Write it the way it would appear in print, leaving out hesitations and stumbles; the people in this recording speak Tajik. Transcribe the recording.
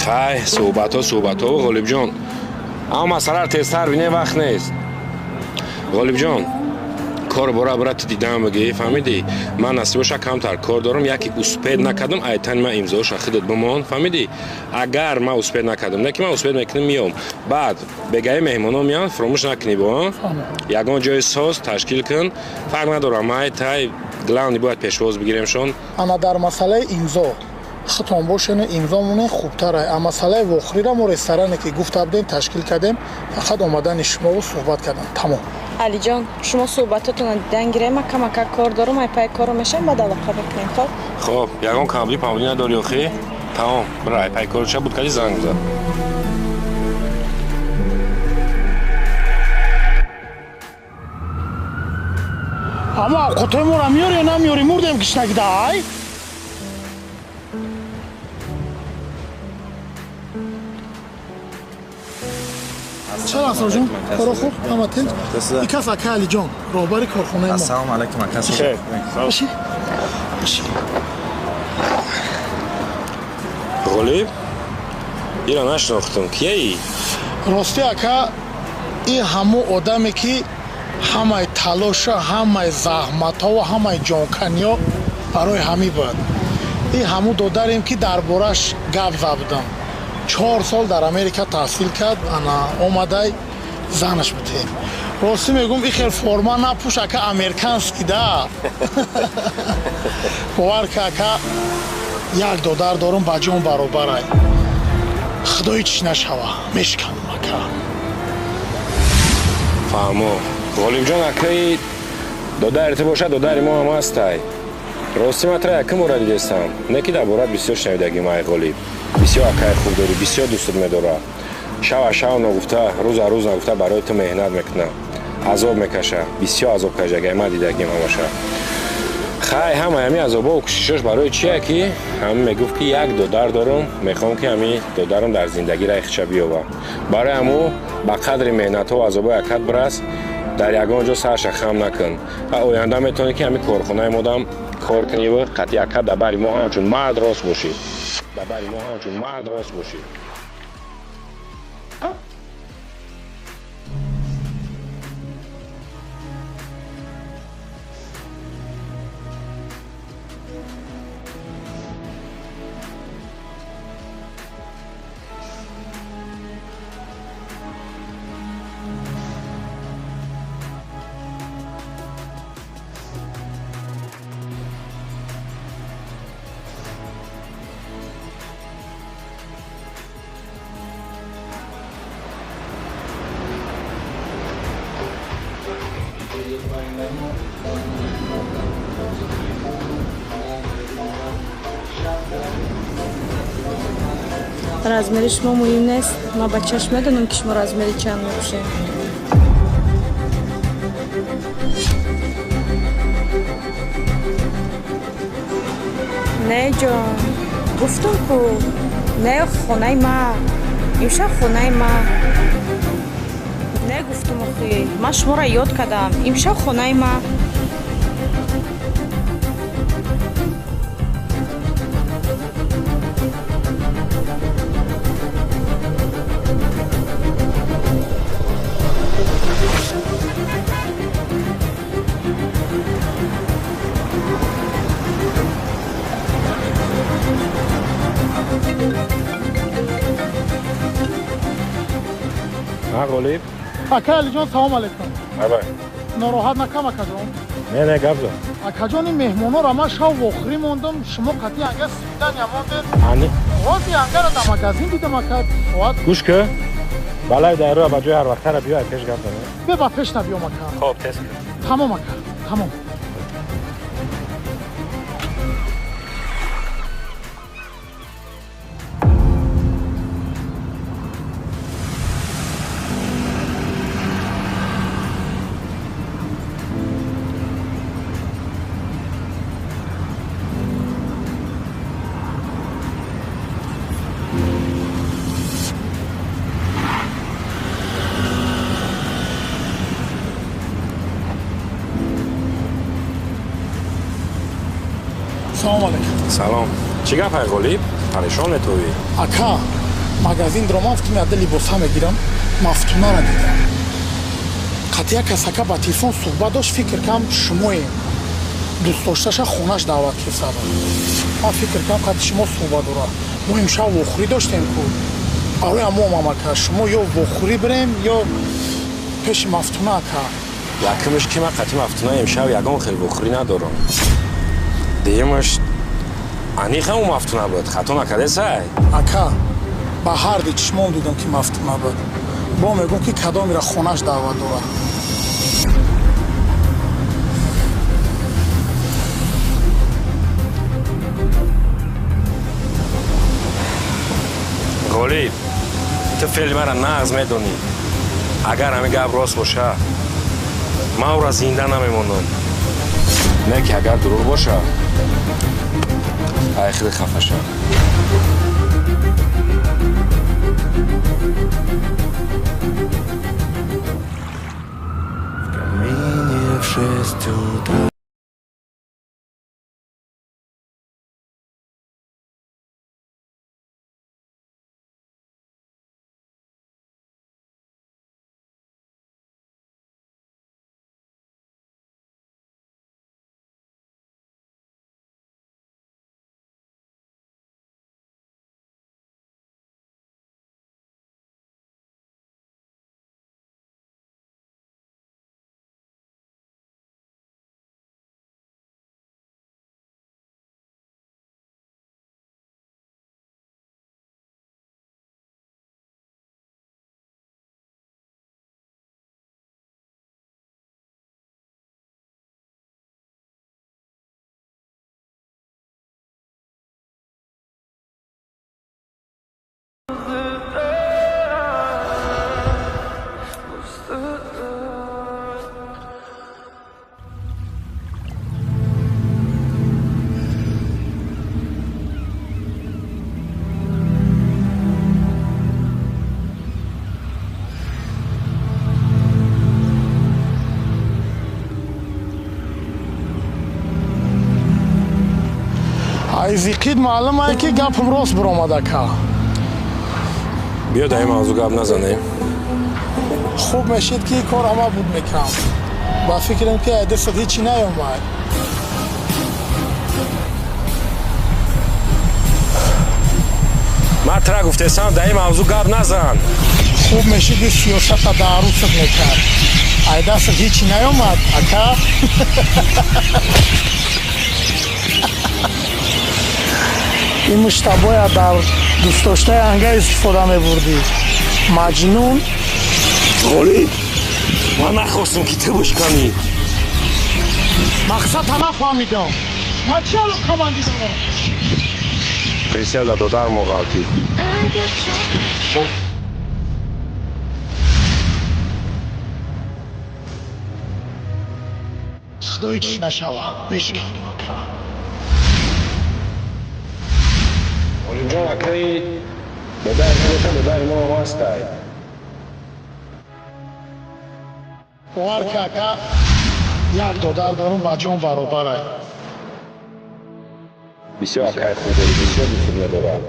خای صحبت ها غالب جان اما مسئله تستر بینه وقت نیست غالب جان کار برات دیدم بگی فهمیدی من نصیبش کمتر کار دارم یکی اسپید نکردم ایتن من امضاش خودت بمان فهمیدی اگر من اسپید نکردم نه که من اسپید میکنم میام بعد بگای مهمونا میان فراموش نکنی با یگان جای ساز تشکیل کن فرق نداره ما تای گلاندی باید پیشواز بگیریمشون انا در مسئله امضا خطون باشن امضامون خوبتره اما مسئله وخری را ما رستورانی که گفته بودیم تشکیل کردیم فقط اومدن شما و صحبت کردن تمام علی جان شما صحبتاتون دیدن گیره من کمک کار دارم ای پای کارو میشم بعد علاقه بکنیم خب یگان کاملی پامونی نداری آخی تمام برای پای کارو چه بود کلی زنگ بزن اما قطعه ما را میاری یا نمیاری مردیم کشنگی دای چرا اصلا جون؟ کارو خوب؟ اما تنج؟ ایکاس اکا علی جان روباری کارخونه ما السلام علیکم اکاس باشی؟ باشی غالب ایرا نشناختم کیه ای؟ راستی اکا این همو آدمی که همه تلاشه همه زحمت ها و همه جانکنی ها برای همی بود این همو داداریم که در بارش گپ زدم 4 سال در امریکا تحصیل کرد انا اومده زنش بتیم راستی میگم این خیلی فرما نپوش اکا امریکانسکی ده باور که اکا یک دادار دارم با جان برابره خدایی چی نشوه میشکنم اکا فهمو غالب جان اکای دادارت باشه دادار ما هم هستی راستی من ترا یکم مورد دیدستم نه که در بارت بسیار شنیدگی مای غالب بسیار اکای خوب داری بسیار دوستت میداره شو نگفته روز نگفته برای تو مهنت میکنه عذاب میکشه بسیار عذاب کشیده من دیدگیم همشه خای همه عذابا و کوششش برای چیه که همه میگفت که یک دادار دارم میخوام که همین دادارم در زندگی را اخچه بیاوه برای همو با قدر مهنت ها و عذابا یکت برس در یگان جا سرش خم نکن و آینده میتونه که همین کارخونه مادم کار کنی و قطعی یکت در بری ما همچون مرد راست باشی размери шумо муҳим нест ма ба чашм медонам ки шумо размери чанд мебошед не ҷон гуфтам ку не хонаи ма имшаб хонаи ма не гуфтам охи ман шуморо ёд кардам имшаб хонаи ма غالب اکا علی جان سلام علیکم بابا ناراحت نکم اکا جان نه گابزا اکا جان این مهمونا را من شب وخری موندم شما قطعی انگه سیدن یا موندید انی واسه انگه را در مگزین دیدم اکا گوش که بالای دایره با جای هر وقت را بیا پیش گپ به با پیش نبیام اکا خب تست تمام اکا تمام سلام علیکم سلام چی گپ های غالب پریشان میتوی اکا магазин дромам фикр меяда либоса мегирам мафтунара дидам қати як касака ба телефон суҳбат дошт фикр кам шумоем дӯстдошташа хонаш даъват кирсада ман фикр кам қати шумо суҳбат дора мо имшаб вохӯрӣ доштем ку барои ҳамон мамака шумо ё вохӯрӣ бирем ё пеши мафтуна ака якимш ки ман қати мафтуна имшаб ягон хел вохӯрӣ надорам дуюмаш анихаму мафтуна буд хато накардесай ака ба ҳар ди чишмом дидам ки мафтуна буд бо мегӯм ки кадомира хонаш даъват дора ғолиб ту феъли мара нағз медонӣ агар ҳамин гап рост боша ман ӯро зинда намемонам не ки агар дурӯғ боша ай хеле хафа шав В 6 утра. از یقید معلومه که گپم راست برآمده که بیا در این موضوع گپ نزنیم خوب میشید که کار همه بود میکنم با فکرم که دست هیچی نیومد من ترا گفتم در این موضوع گپ نزن خوب میشید که سیاست در عروست میکرد ای دست هیچی نیومد اکا این مشتبه در دوست داشته انگه استفاده میبردی مجنون غالب من نخواستم که تو بشکنی مقصد همه فهمیدم من چه کماندی دارم присел до дар моғалти خدای چی نشوه بشکن غالب جان اکایی до дар мо ҳастай باور که اکا یک دادر دارم با جان برابره бисёр акай худ дорӣ бисёр дӯстат медорам